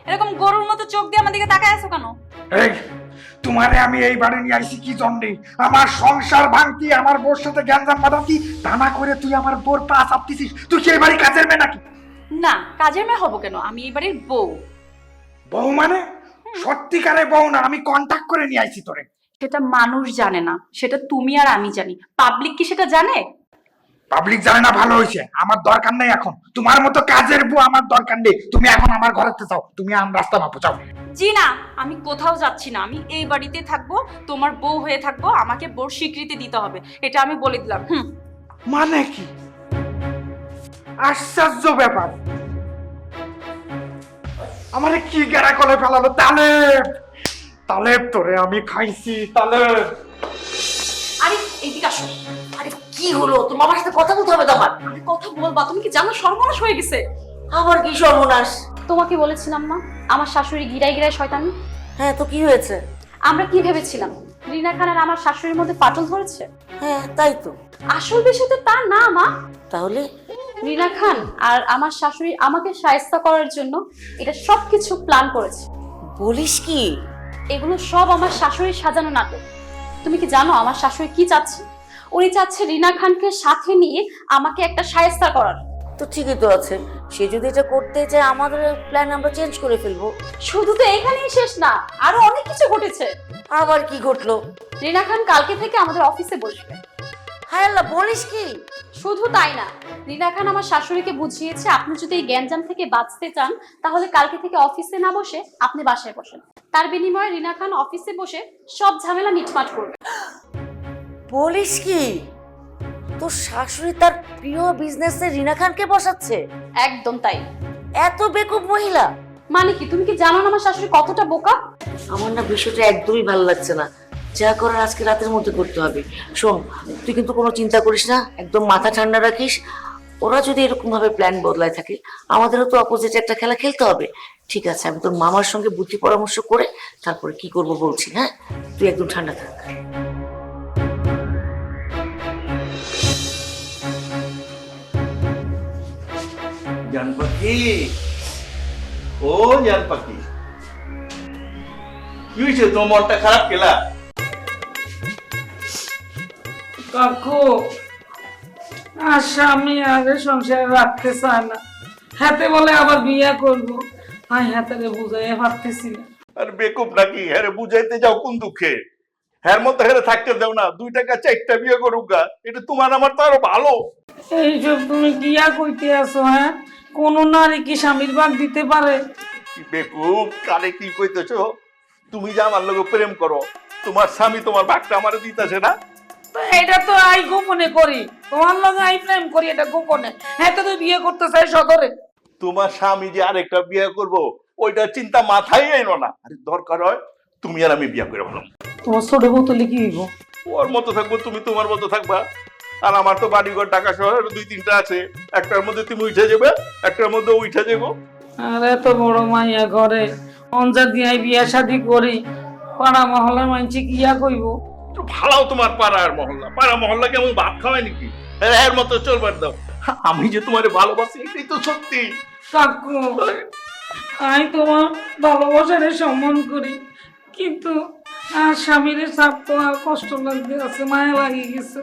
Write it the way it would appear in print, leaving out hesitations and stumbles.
এরকম গরুর মতো চোখ দিয়ে আমার দিকে তাকায় আছো কেন? এই তোমারে আমি এই বাড়ি নিয়ে আইছি কি জন্যে? আমার সংসার ভাঙতি, আমার বোর সাথে গ্যাঞ্জাম বাঁধাতি, তা না করে তুই আমার বোর পা চাপতিছিস। তুই কি এই বাড়ি কাজের মেয়ে নাকি? না, কাজের মেয়ে হবো কেন? আমি এই বাড়ির বউ। বউ মানে? সত্যিকারে বউ না, আমি কন্টাক্ট করে নিয়ে আইছি তোরে। সেটা মানুষ জানে না, সেটা তুমি আর আমি জানি। পাবলিক কি সেটা জানে? পাবলিক জানে না, ভালো হয়েছে। আমার দরকার নেই এখন তোমার মতো কাজের বউ, আমার দরকার নেই। তুমি এখন আমার ঘরেতে যাও, তুমি আম রাস্তা মাপো যাও। জি না, আমি কোথাও যাচ্ছি না। আমি এই বাড়িতে থাকবো, তোমার বউ হয়ে থাকবো। আমাকে বউর স্বীকৃতি দিতে হবে, এটা আমি বলে দিলাম। মানে কি আশ্চর্য ব্যাপার! আমারে কি গেরা করে ফেলালো! তালেব তালেব, তোরে আমি খাইছি তালেব। আরে এইদিকে আসো। আরে কি হলো? তোমার আমার সাথে কথা বলতে হবে তো আমার। আরে কথা বলবা, তুমি কি জানো সর্বনাশ হয়ে গেছে? আবার কি সর্বনাশ? তোমাকে বলেছিলাম না আমার শাশুড়ি গিরায় গিরায় শয়তানি? হ্যাঁ, তো কি হয়েছে? আমরা কি ভেবেছিলাম রিনা খান আর আমার শাশুড়ির মধ্যে ফাটল ধরেছে? হ্যাঁ, তাই তো। আসল বিষয় তো তা না মা। তাহলে রিনা খান আর আমার শাশুড়ি আমাকে শায়েস্তা করার জন্য এটা সবকিছু প্ল্যান করেছে। বলিস কি? এগুলো সব আমার শাশুড়ির সাজানো নাটক। তুমি কি জানো আমার শাশুড়ি কি চাচ্ছে? উনি চাচ্ছে রিনা খানকে সাথে নিয়ে আমাকে একটা শায়েস্তা করার। তো ঠিকই তো আছে, সে যদি এটা করতে চায় আমাদের প্ল্যান আমরা চেঞ্জ করে ফেলবো। শুধু তো এখানেই শেষ না, আরো অনেক কিছু ঘটেছে। আবার কি ঘটলো? রিনা খান কালকে থেকে আমাদের অফিসে বসবে। হায় আল্লাহ, বলিস কি? শুধু তাই না, রিনা খান আমার শাশুড়িকে বুঝিয়েছে আপনি যদি এই গ্যাঞ্জাম থেকে বাঁচতে চান তাহলে কালকে থেকে অফিসে না বসে আপনি বাসায় বসেন। তার বিনিময়ে রিনা খান অফিসে বসে সব ঝামেলা মিটমাট করবে। বলিস কি? তোর শাশুড়ি তার প্রিয় বিজনেসে রিনা খানকে বসাচ্ছে? একদম তাই। এত বেকুব মহিলা! মানে কি তুমি কি জানো না আমার শাশুড়ি কতটা বোকা? আমার না বিষয়টা একদমই ভালো লাগছে না। যা করার আজকে রাতের মধ্যে করতে হবে। শোন, তুই কিন্তু কোনো চিন্তা করিস না, একদম মাথা ঠান্ডা রাখিস। ওরা যদি এরকম ভাবে প্ল্যান বদলায় থাকে, আমাদেরও তো অপোজিটে একটা খেলা খেলতে হবে। ঠিক আছে, আমি তোর মামার সঙ্গে বুদ্ধি পরামর্শ করে তারপরে কি করব বলছি। হ্যাঁ, তুই একদম ঠান্ডা থাক। জান পাখি, ও জান পাখি, কি হয়েছে? তোমার মনটা খারাপ কেলা? কাকু আর স্বামী আগে সংসারে রাখতে চায় না, হাতে বলে আবার বিয়ে করবো। আমি হাতে বুঝাইয়া পারতেছি না। আর বেকুব নাকি? হ্যাঁ রে, বুঝাইতে যাও কোন দুঃখে? হ্যার মতো হেরে থাকতে দাও না, 2 টাকা 4টা বিয়ে করুক গা। এটা তোমার আমার তো আরো ভালো। এইসব তুমি কিয়া কইতে আছো? হ্যাঁ, কোন নারী কি স্বামীর ভাগ দিতে পারে? কি বেকুব, কারে কি কইতেছো? তুমি যে আমার লগে প্রেম করো, তোমার স্বামী তোমার ভাগটা আমারে দিতেছে না? তো এটা তো আই গোপনে করি, তোমার লগে আই প্রেম করি, এটা গোপনে। হ্যাঁ, তো তুই বিয়ে করতে চাই সদরে। তোমার স্বামী যে আরেকটা বিয়ে করবো ওইটার চিন্তা মাথায় এলো না। আরে দরকার হয় তুমি আর আমি বিয়ে করে বললাম, তোমার ছোট বোতলে কি হইব? ওর মতো থাকবো, তুমি তোমার মতো থাকবা। আর আমার তো বাড়িঘর ঢাকা শহরের 2-3টা আছে, একটার মধ্যে তুমি উঠে যাবে, একটার মধ্যে উঠে যাবো। আর এত বড় মাইয়া ঘরে অঞ্জা দিয়ে বিয়া শাদি করি, পাড়া মহল্লার মানছি কিয়া কইব? তো ভালো তোমার পাড়ার মহল্লা, পাড়া মহল্লা কেমন ভাত খাওয়ায় নাকি? এর মতো চলবার দাও। আমি যে তোমার ভালোবাসি এটাই তো সত্যি। কাকু, আমি তোমার ভালোবাসারে সম্মান করি, কিন্তু আর স্বামীর চাপ তো আর কষ্ট লাগতে আছে, মায়া লাগিয়ে গেছে।